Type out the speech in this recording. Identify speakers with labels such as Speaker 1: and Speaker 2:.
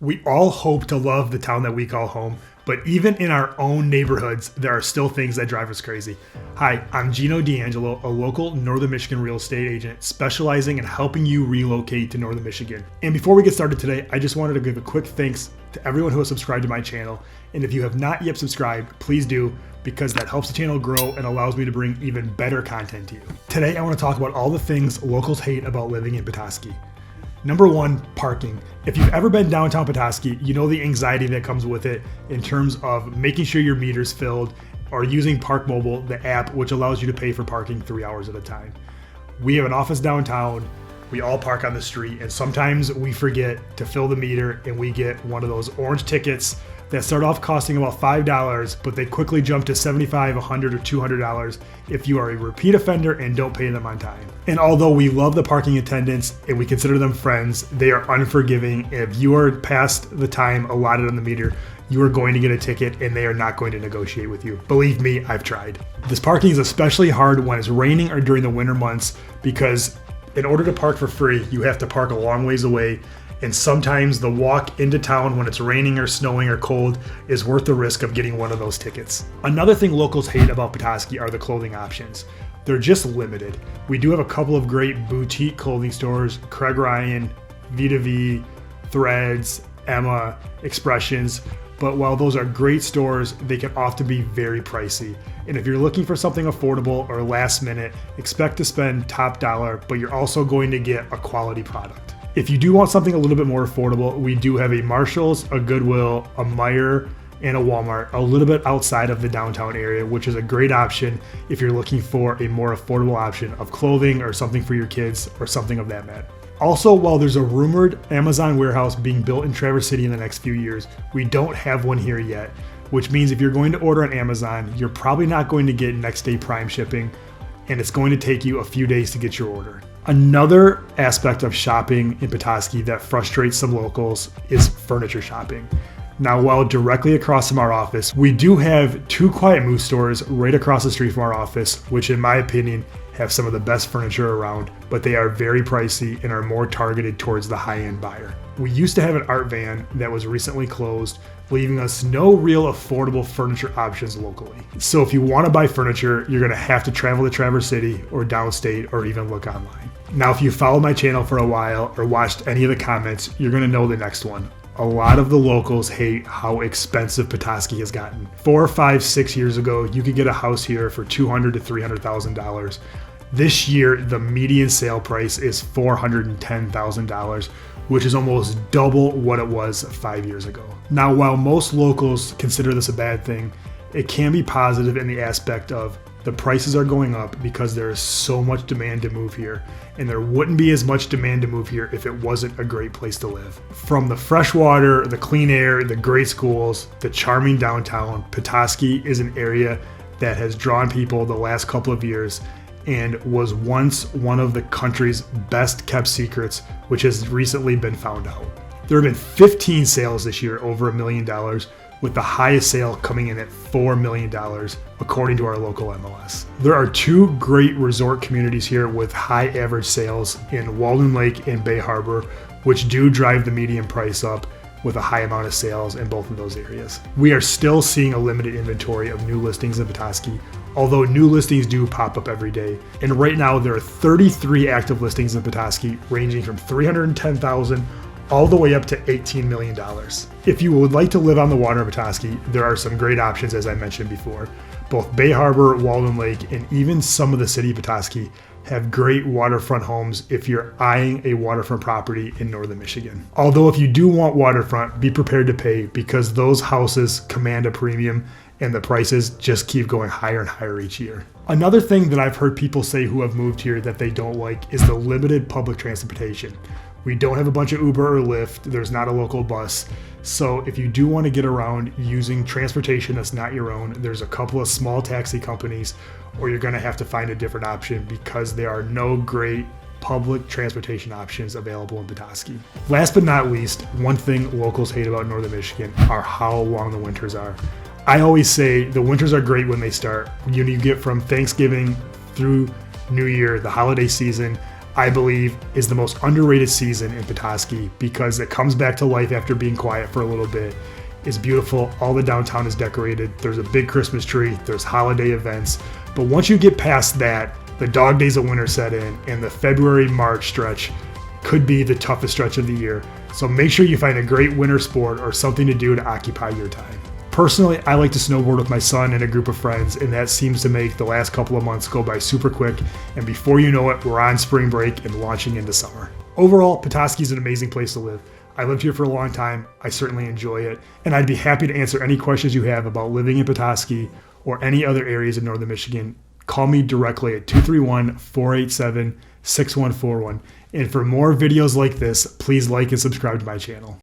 Speaker 1: We all hope to love the town that we call home, but even in our own neighborhoods, there are still things that drive us crazy. Hi, I'm Geno 𝐷𝐸𝐴NGELO, a local Northern Michigan real estate agent specializing in helping you relocate to Northern Michigan. And before we get started today, I just wanted to give a quick thanks to everyone who has subscribed to my channel. And if you have not yet subscribed, please do, because that helps the channel grow and allows me to bring even better content to you. Today, I want to talk about all the things locals hate about living in Petoskey. Number one, parking. If you've ever been downtown Petoskey, you know the anxiety that comes with it in terms of making sure your meter's filled or using Park Mobile, the app, which allows you to pay for parking 3 hours at a time. We have an office downtown. We all park on the street, and sometimes we forget to fill the meter and we get one of those orange tickets that start off costing about $5, but they quickly jump to $75, $100, or $200 if you are a repeat offender and don't pay them on time. And although we love the parking attendants and we consider them friends, they are unforgiving. If you are past the time allotted on the meter, you are going to get a ticket and they are not going to negotiate with you. Believe me, I've tried. This parking is especially hard when it's raining or during the winter months, because in order to park for free, you have to park a long ways away. And sometimes the walk into town when it's raining or snowing or cold is worth the risk of getting one of those tickets. Another thing locals hate about Petoskey are the clothing options. They're just limited. We do have a couple of great boutique clothing stores, Craig Ryan, V2V, Threads, Emma, Expressions, but while those are great stores, they can often be very pricey. And if you're looking for something affordable or last minute, expect to spend top dollar, but you're also going to get a quality product. If you do want something a little bit more affordable, we do have a Marshall's, a Goodwill, a Meijer, and a Walmart a little bit outside of the downtown area, which is a great option if you're looking for a more affordable option of clothing or something for your kids or something of that matter. Also, while there's a rumored Amazon warehouse being built in Traverse City in the next few years, we don't have one here yet, which means if you're going to order on Amazon, you're probably not going to get next day prime shipping, and it's going to take you a few days to get your order. Another aspect of shopping in Petoskey that frustrates some locals is furniture shopping. Now, while directly across from our office, we do have two Quiet Moose stores right across the street from our office, which in my opinion have some of the best furniture around, but they are very pricey and are more targeted towards the high-end buyer. We used to have an art van that was recently closed, leaving us no real affordable furniture options locally. So if you want to buy furniture, you're going to have to travel to Traverse City or downstate or even look online. Now, if you followed my channel for a while or watched any of the comments, you're going to know the next one. A lot of the locals hate how expensive Petoskey has gotten. 4, 5, 6 years ago, you could get a house here for $200,000 to $300,000. This year, the median sale price is $410,000, which is almost double what it was 5 years ago. Now, while most locals consider this a bad thing, it can be positive in the aspect of the prices are going up because there is so much demand to move here, and there wouldn't be as much demand to move here if it wasn't a great place to live. From the fresh water, the clean air, the great schools, the charming downtown, Petoskey is an area that has drawn people the last couple of years and was once one of the country's best kept secrets, which has recently been found out. There have been 15 sales this year over $1 million, with the highest sale coming in at $4 million, according to our local MLS. There are two great resort communities here with high average sales in Walden Lake and Bay Harbor, which do drive the median price up with a high amount of sales in both of those areas. We are still seeing a limited inventory of new listings in Petoskey, although new listings do pop up every day. And right now there are 33 active listings in Petoskey, ranging from $310,000 all the way up to $18 million. If you would like to live on the water in Petoskey, there are some great options, as I mentioned before. Both Bay Harbor, Walden Lake, and even some of the city of Petoskey have great waterfront homes if you're eyeing a waterfront property in Northern Michigan. Although if you do want waterfront, be prepared to pay, because those houses command a premium and the prices just keep going higher and higher each year. Another thing that I've heard people say who have moved here that they don't like is the limited public transportation. We don't have a bunch of Uber or Lyft. There's not a local bus. So if you do want to get around using transportation that's not your own, there's a couple of small taxi companies, or you're going to have to find a different option because there are no great public transportation options available in Petoskey. Last but not least, one thing locals hate about Northern Michigan are how long the winters are. I always say the winters are great when they start. You get from Thanksgiving through New Year, the holiday season. I believe, is the most underrated season in Petoskey because it comes back to life after being quiet for a little bit. It's beautiful. All the downtown is decorated. There's a big Christmas tree. There's holiday events. But once you get past that, the dog days of winter set in, and the February-March stretch could be the toughest stretch of the year. So make sure you find a great winter sport or something to do to occupy your time. Personally, I like to snowboard with my son and a group of friends, and that seems to make the last couple of months go by super quick, and before you know it, we're on spring break and launching into summer. Overall, Petoskey is an amazing place to live. I lived here for a long time. I certainly enjoy it, and I'd be happy to answer any questions you have about living in Petoskey or any other areas in northern Michigan. Call me directly at 231-487-6141. And for more videos like this, please like and subscribe to my channel.